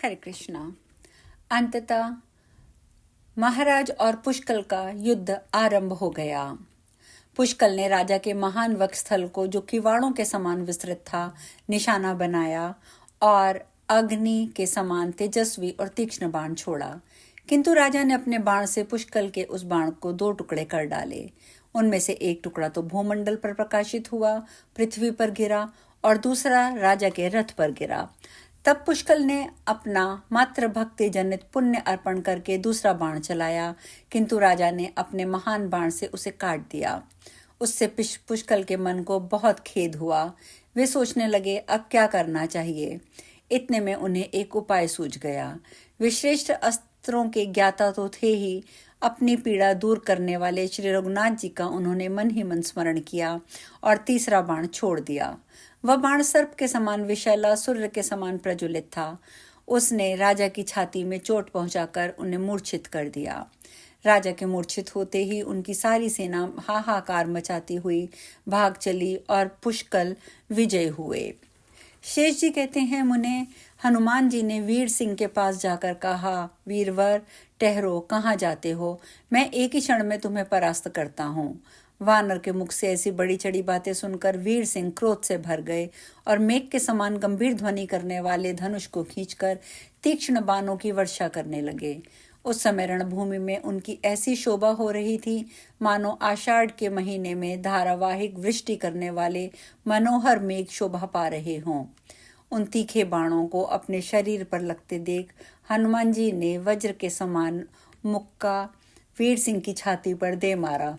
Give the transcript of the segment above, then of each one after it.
हरे कृष्णा। अंततः महाराज और पुष्कल का युद्ध आरंभ हो गया। पुष्कल ने राजा के महान वक्षस्थल को, जो किवाड़ों के समान विस्तृत था, निशाना बनाया और अग्नि के समान तेजस्वी और तीक्ष्ण बाण छोड़ा। किंतु राजा ने अपने बाण से पुष्कल के उस बाण को 2 टुकड़े कर डाले। उनमें से एक टुकड़ा तो भूमंडल पर प्रकाशित हुआ, पृथ्वी पर गिरा, और दूसरा राजा के रथ पर गिरा। तब पुष्कल ने अपना मात्र भक्ति जनित पुण्य अर्पण करके दूसरा बाण चलाया, किंतु राजा ने अपने महान बाण से उसे काट दिया। उससे पुष्कल के मन को बहुत खेद हुआ। वे सोचने लगे अब क्या करना चाहिए। इतने में उन्हें एक उपाय सूझ गया। वे श्रेष्ठ अस्त्रों के ज्ञाता तो थे ही, अपनी पीड़ा दूर करने वाले श्री रघुनाथ जी का उन्होंने मन ही मन स्मरण किया और तीसरा बाण छोड़ दिया। वह बाण सर्प के समान विषैला, सूर्य के समान प्रज्वलित था। उसने राजा की छाती में चोट पहुंचाकर उन्हें मूर्छित कर दिया। राजा के मूर्छित होते ही उनकी सारी सेना हाहाकार मचाती हुई भाग चली और पुष्कल विजय हुए। शेष जी कहते हैं, मुने हनुमान जी ने वीर सिंह के पास जाकर कहा, वीरवर ठहरो, कहाँ जाते हो? मैं एक ही क्षण में तुम्हें परास्त करता हूँ। वानर के मुख से ऐसी बड़ी चढ़ी बातें सुनकर वीर सिंह क्रोध से भर गए और मेघ के समान गंभीर ध्वनि करने वाले धनुष को खींचकर तीक्ष्ण बाणों की वर्षा करने लगे। उस समय रणभूमि में उनकी ऐसी शोभा हो रही थी मानो आषाढ़ के महीने में धारावाहिक वृष्टि करने वाले मनोहर मेघ शोभा पा रहे हों। उन तीखे बाणों को अपने शरीर पर लगते देख हनुमान जी ने वज्र के समान मुक्का वीर सिंह की छाती पर दे मारा।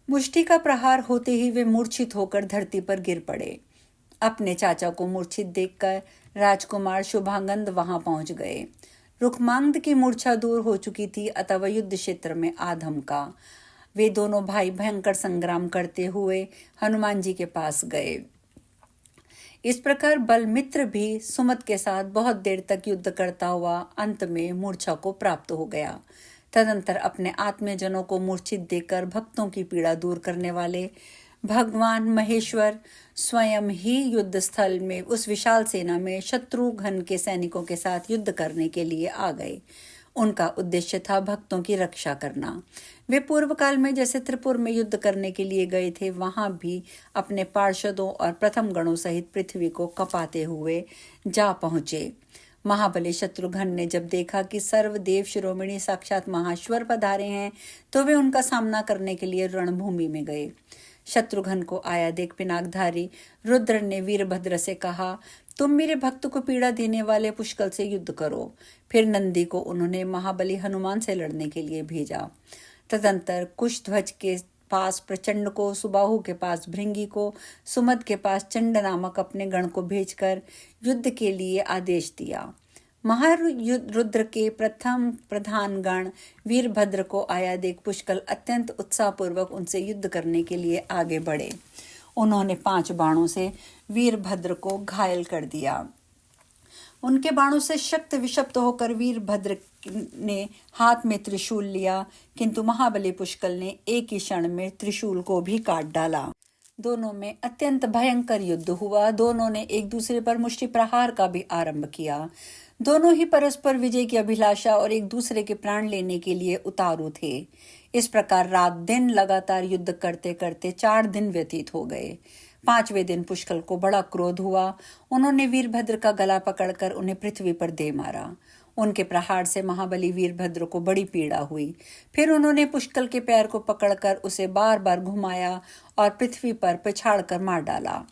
मुष्टि का प्रहार होते ही वे मूर्छित होकर धरती पर गिर पड़े। अपने चाचा को मूर्छित देखकर राजकुमार शुभांगंद वहां पहुंच गए। रुक्मांगद की मूर्छा दूर हो चुकी थी, अतः वह युद्ध क्षेत्र में आ धमका। वे दोनों भाई भयंकर संग्राम करते हुए हनुमान जी के पास गए। इस प्रकार बलमित्र भी सुमत के साथ बहुत देर तक युद्ध करता हुआ अंत में मूर्छा को प्राप्त हो गया। तदंतर अपने आत्मीयजनों को मूर्छित देकर भक्तों की पीड़ा दूर करने वाले भगवान महेश्वर स्वयं ही युद्ध स्थल में उस विशाल सेना में शत्रुघ्न के सैनिकों के साथ युद्ध करने के लिए आ गए। उनका उद्देश्य था भक्तों की रक्षा करना। वे पूर्व काल में जैसे त्रिपुर में युद्ध करने के लिए गए थे, वहां भी अपने पार्षदों और प्रथम गणों सहित पृथ्वी को कपाते हुए जा पहुंचे। महाबली शत्रुघ्न ने जब देखा कि सर्वदेव शिरोमणि साक्षात महाश्वर पधारे हैं, तो वे उनका सामना करने के लिए रणभूमि में गए। शत्रुघ्न को आया देख पिनाकधारी रुद्र ने वीरभद्र से कहा, तुम मेरे भक्त को पीड़ा देने वाले पुष्कल से युद्ध करो। फिर नंदी को उन्होंने महाबली हनुमान से लड़ने के लिए भेजा। तदंतर कुशध्वज के पास प्रचंड को, सुबाहु के पास भृंगी को, सुमद के पास चंड नामक अपने गण को भेजकर युद्ध के लिए आदेश दिया। महारुद्र के प्रथम प्रधान गण वीरभद्र को आया देख पुष्कल अत्यंत उत्साहपूर्वक उनसे युद्ध करने के लिए आगे बढ़े। उन्होंने 5 बाणों से वीरभद्र को घायल कर दिया। उनके बाणों से शक्त विषप्त होकर वीरभद्र ने हाथ में त्रिशूल लिया, किंतु महाबली पुष्कल ने एक ही क्षण में त्रिशूल को भी काट डाला। दोनों में अत्यंत भयंकर युद्ध हुआ। दोनों ने एक दूसरे पर मुष्टि प्रहार का भी आरंभ किया। दोनों ही परस्पर विजय की अभिलाषा और एक दूसरे के प्राण लेने के लिए उतारू थे। इस प्रकार रात दिन लगातार युद्ध करते करते 4 दिन व्यतीत हो गए। 5वें दिन पुष्कल को बड़ा क्रोध हुआ। उन्होंने वीरभद्र का गला पकड़कर उन्हें पृथ्वी पर दे मारा। उनके प्रहार से महाबली वीरभद्र को बड़ी पीड़ा हुई। फिर उन्होंने पुष्कल के पैर को पकड़कर उसे बार बार घुमाया और पृथ्वी पर पिछाड़ कर मार डाला।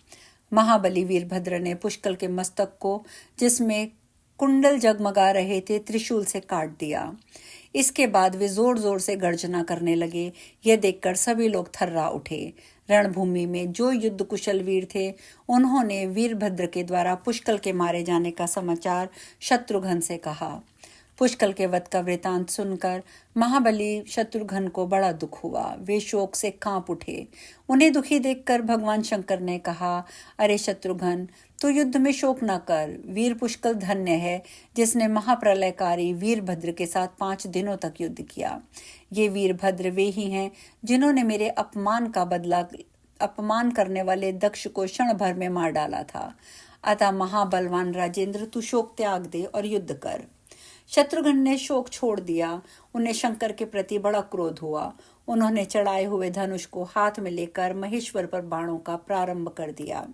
महाबली वीरभद्र ने पुष्कल के मस्तक को, जिसमें कुंडल जगमगा रहे थे, त्रिशूल से काट दिया। इसके बाद वे जोर जोर से गर्जना करने लगे। यह देखकर सभी लोग थर्रा उठे। रणभूमि में जो युद्ध कुशल वीर थे, उन्होंने वीरभद्र के द्वारा पुष्कल के मारे जाने का समाचार शत्रुघ्न से कहा। पुष्कल के वध का वृतांत सुनकर महाबली शत्रुघ्न को बड़ा दुख हुआ। वे शोक से कांप उठे। उन्हें दुखी देखकर भगवान शंकर ने कहा, अरे शत्रुघ्न, तो युद्ध में शोक न कर। वीर पुष्कल धन्य है, जिसने महाप्रलयकारी वीरभद्र के साथ 5 दिनों तक युद्ध किया। ये वीरभद्र वे ही हैं जिन्होंने मेरे अपमान का बदला अपमान करने वाले दक्ष को क्षण भर में मार डाला था। अतः महाबलवान राजेंद्र, तू शोक त्याग दे और युद्ध कर। शत्रुघ्न ने शोक छोड़ दिया। उन्हें शंकर के प्रति बड़ा क्रोध हुआ। उन्होंने चढ़ाए हुए धनुष को हाथ में लेकर महेश्वर पर बाणों का प्रारंभ कर दिया।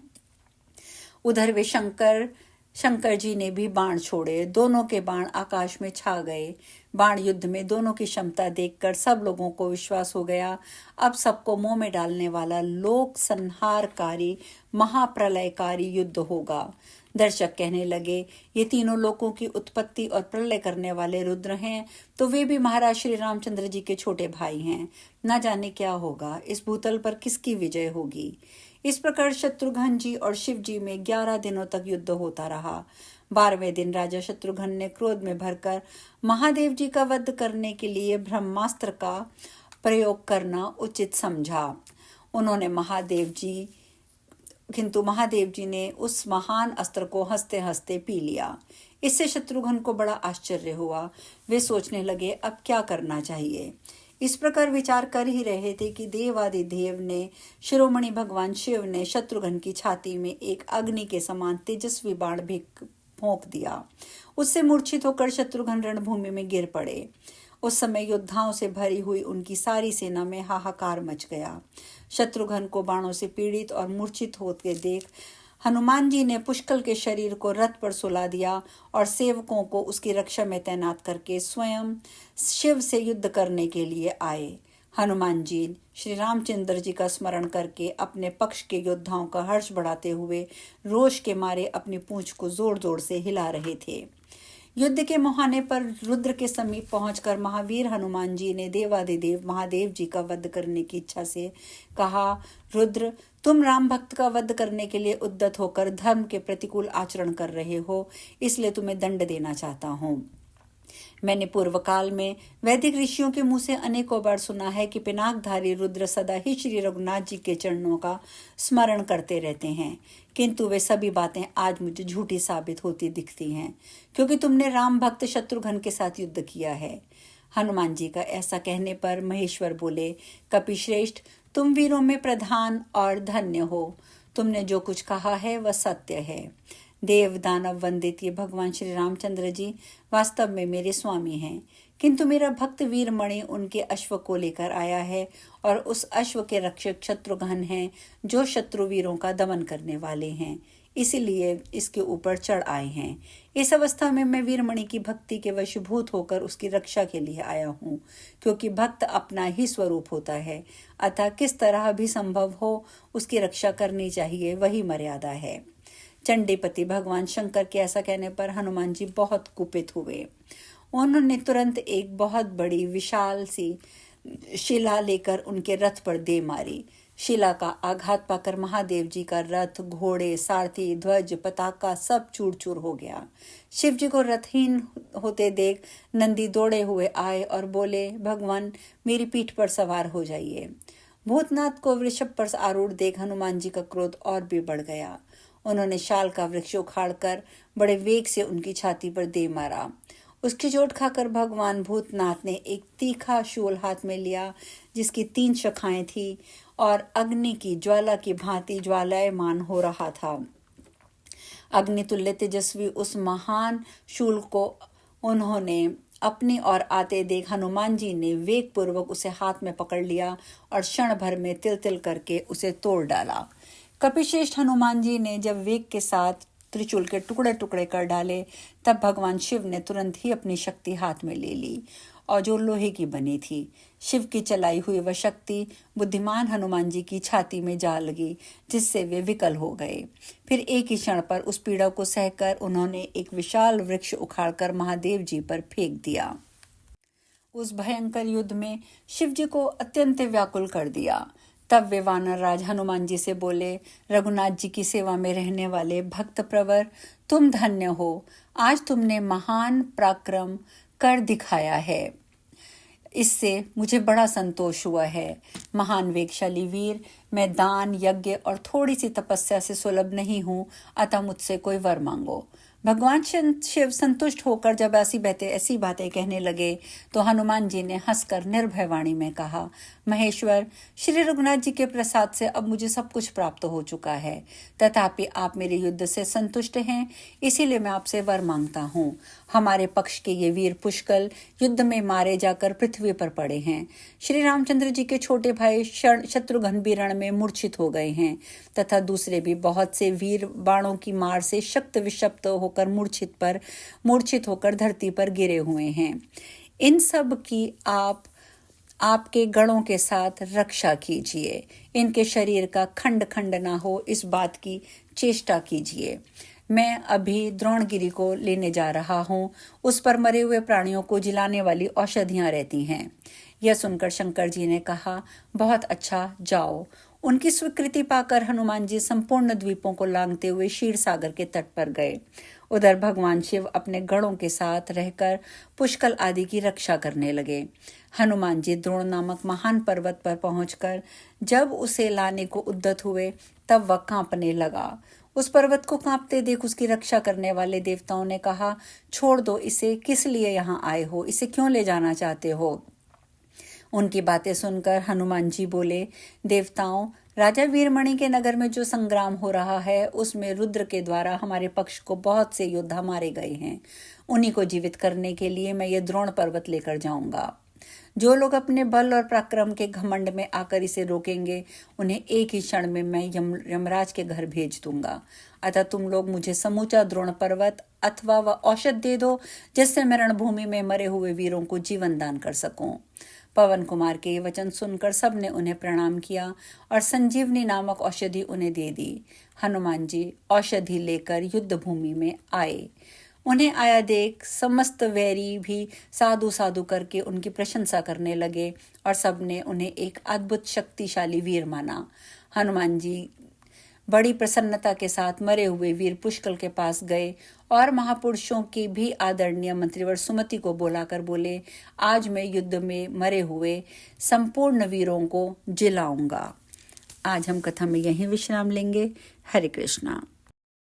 उधर वे शंकर जी ने भी बाण छोड़े। दोनों के बाण आकाश में छा गए। बाण युद्ध में दोनों की क्षमता देखकर सब लोगों को विश्वास हो गया, अब सबको मुंह में डालने वाला लोक संहारकारी महाप्रलयकारी युद्ध होगा। दर्शक कहने लगे, ये तीनों लोकों की उत्पत्ति और प्रलय करने वाले रुद्र हैं, तो वे भी महाराज श्री रामचंद्र जी के छोटे भाई हैं। न जाने क्या होगा, इस भूतल पर किसकी विजय होगी। इस प्रकार शत्रुघ्न जी और शिव जी में 11 दिनों तक युद्ध होता रहा। 12वें दिन राजा शत्रुघ्न ने क्रोध में भरकर महादेव जी का वध करने के लिए ब्रह्मास्त्र का प्रयोग करना उचित समझा। किंतु महादेव जी ने उस महान अस्त्र को हंसते हंसते पी लिया। इससे शत्रुघ्न को बड़ा आश्चर्य हुआ। वे सोचने लगे, अब क्या करना चाहिए। इस प्रकार विचार कर ही रहे थे कि देवादिदेव ने, शिरोमणि भगवान शिव ने शत्रुघ्न की छाती में एक अग्नि के समान तेजस्वी बाण भी भोंक दिया। उससे मूर्छित होकर शत्रुघ्न रणभूमि में गिर पड़े। उस समय योद्धाओं से भरी हुई उनकी सारी सेना में हाहाकार मच गया। शत्रुघ्न को बाणों से पीड़ित और मूर्छित होते देख हनुमान जी ने पुष्कल के शरीर को रथ पर सुला दिया और सेवकों को उसकी रक्षा में तैनात करके स्वयं शिव से युद्ध करने के लिए आए। हनुमान जी श्री रामचंद्र जी का स्मरण करके अपने पक्ष के योद्धाओं का हर्ष बढ़ाते हुए रोष के मारे अपनी पूंछ को जोर जोर से हिला रहे थे। युद्ध के मुहाने पर रुद्र के समीप पहुंचकर महावीर हनुमान जी ने देवादिदेव महादेव जी का वध करने की इच्छा से कहा, रुद्र, तुम राम भक्त का वध करने के लिए उद्यत होकर धर्म के प्रतिकूल आचरण कर रहे हो, इसलिए तुम्हें दंड देना चाहता हूँ। मैंने पूर्व काल में वैदिक ऋषियों के मुंह से अनेकों बार सुना है कि पिनाकधारी रुद्र सदा ही श्री रघुनाथ जी के चरणों का स्मरण करते रहते हैं, किंतु वे सभी बातें आज मुझे झूठी साबित होती दिखती हैं, क्योंकि तुमने राम भक्त शत्रुघ्न के साथ युद्ध किया है। हनुमान जी का ऐसा कहने पर महेश्वर बोले, कपिश्रेष्ठ, तुम वीरों में प्रधान और धन्य हो। तुमने जो कुछ कहा है वह सत्य है। देव दानव वंदित ये भगवान श्री रामचंद्र जी वास्तव में मेरे स्वामी हैं, किंतु मेरा भक्त वीरमणि उनके अश्व को लेकर आया है और उस अश्व के रक्षक शत्रुघ्न हैं, जो शत्रु वीरों का दमन करने वाले हैं, इसीलिए इसके ऊपर चढ़ आए हैं। इस अवस्था में मैं वीरमणि की भक्ति के वशीभूत होकर उसकी रक्षा के लिए आया हूँ, क्योंकि भक्त अपना ही स्वरूप होता है, अतः किस तरह भी संभव हो उसकी रक्षा करनी चाहिए, वही मर्यादा है। चंडीपति भगवान शंकर के ऐसा कहने पर हनुमान जी बहुत कुपित हुए। उन्होंने तुरंत एक बहुत बड़ी विशाल सी शिला लेकर उनके रथ पर दे मारी। शिला का आघात पाकर महादेव जी का रथ, घोड़े, सारथी, ध्वज, पताका सब चूर चूर हो गया। शिव जी को रथहीन होते देख नंदी दौड़े हुए आए और बोले, भगवान, मेरी पीठ पर सवार हो जाइए। भूतनाथ को वृषभ पर आरूढ़ देख हनुमान जी का क्रोध और भी बढ़ गया। उन्होंने शाल का वृक्ष उखाड़कर बड़े वेग से उनकी छाती पर दे मारा। उसकी चोट खाकर भगवान भूतनाथ ने एक तीखा शूल हाथ में लिया, जिसकी 3 शाखाएं थी और अग्नि की ज्वाला की भांति ज्वालायमान हो रहा था। अग्नितुल्य तेजस्वी उस महान शूल को उन्होंने अपनी ओर आते देख हनुमान जी ने वेग पूर्वक उसे हाथ में पकड़ लिया और क्षण भर में तिल तिल करके उसे तोड़ डाला। कपिश्रेष्ठ हनुमान जी ने जब वेग के साथ त्रिशूल के टुकड़े टुकड़े कर डाले, तब भगवान शिव ने तुरंत ही अपनी शक्ति हाथ में ले ली और जो लोहे की बनी थी। शिव की चलाई हुई वह शक्ति बुद्धिमान हनुमान जी की छाती में जा लगी, जिससे वे विकल हो गए। फिर एक ही क्षण पर उस पीड़ा को सहकर उन्होंने एक विशाल वृक्ष उखाड़कर महादेव जी पर फेंक दिया। उस भयंकर युद्ध में शिव जी को अत्यंत व्याकुल कर दिया। तब वे वानर राज हनुमान जी से बोले, रघुनाथ जी की सेवा में रहने वाले भक्त प्रवर, तुम धन्य हो। आज तुमने महान पराक्रम कर दिखाया है, इससे मुझे बड़ा संतोष हुआ है। महान वेगशाली वीर, मैं दान, यज्ञ और थोड़ी सी तपस्या से सुलभ नहीं हूँ, अतः मुझसे कोई वर मांगो। भगवान शिव संतुष्ट होकर जब ऐसी बातें कहने लगे तो हनुमान जी ने हंसकर निर्भय वाणी में कहा, महेश्वर, श्री रघुनाथ जी के प्रसाद से अब मुझे सब कुछ प्राप्त हो चुका है, तथापि आप मेरे युद्ध से संतुष्ट हैं, इसीलिए मैं आपसे वर मांगता हूँ। हमारे पक्ष के ये वीर पुष्कल युद्ध में मारे जाकर पृथ्वी पर पड़े हैं। श्री रामचंद्र जी के छोटे भाई शत्रुघ्न भी रण में मूर्छित हो गए हैं तथा दूसरे भी बहुत से वीर बाणों की मार से शक्त विषप्त होकर मूर्छित होकर धरती पर गिरे हुए हैं। इन सब की आपके गणों के साथ रक्षा कीजिए। इनके शरीर का खंड खंड ना हो, इस बात की चेष्टा कीजिए। मैं अभी द्रोणगिरी को लेने जा रहा हूँ। उस पर मरे हुए प्राणियों को जिलाने वाली औषधियां रहती हैं। यह सुनकर शंकर जी ने कहा, बहुत अच्छा, जाओ। उनकी स्वीकृति पाकर हनुमान जी संपूर्ण द्वीपों को लांघते हुए क्षीर सागर के तट पर गए। उधर भगवान शिव अपने गणों के साथ रहकर पुष्कल आदि की रक्षा करने लगे। हनुमान जी द्रोण नामक महान पर्वत पर पहुंचकर जब उसे लाने को उद्यत हुए तब वह कांपने लगा। उस पर्वत को कांपते देख उसकी रक्षा करने वाले देवताओं ने कहा, छोड़ दो इसे, किस लिए यहाँ आए हो, इसे क्यों ले जाना चाहते हो? उनकी बातें सुनकर हनुमान जी बोले, देवताओं, राजा वीरमणि के नगर में जो संग्राम हो रहा है उसमें रुद्र के द्वारा हमारे पक्ष को बहुत से योद्धा मारे गए हैं। उन्हीं को जीवित करने के लिए मैं ये द्रोण पर्वत लेकर जाऊंगा। जो लोग अपने बल और पराक्रम के घमंड में आकर इसे रोकेंगे, उन्हें एक ही क्षण में मैं यमराज के घर भेज दूंगा। अतः तुम लोग मुझे समूचा द्रोण पर्वत अथवा वह औषध दे दो, जिससे मैं रणभूमि में मरे हुए वीरों को जीवन दान कर सकूं। पवन कुमार के ये वचन सुनकर सबने उन्हें प्रणाम किया और संजीवनी नामक औषधि उन्हें दे दी। हनुमान जी औषधि लेकर युद्ध भूमि में आए। उन्हें आया देख समस्त वैरी भी साधु साधु करके उनकी प्रशंसा करने लगे और सबने उन्हें एक अद्भुत शक्तिशाली वीर माना। हनुमान जी बड़ी प्रसन्नता के साथ मरे हुए वीर पुष्कल के पास गए और महापुरुषों की भी आदरणीय मंत्रीवर सुमति को बुलाकर बोले, आज मैं युद्ध में मरे हुए संपूर्ण वीरों को जिलाऊंगा। आज हम कथा में यहीं विश्राम लेंगे। हरे कृष्णा।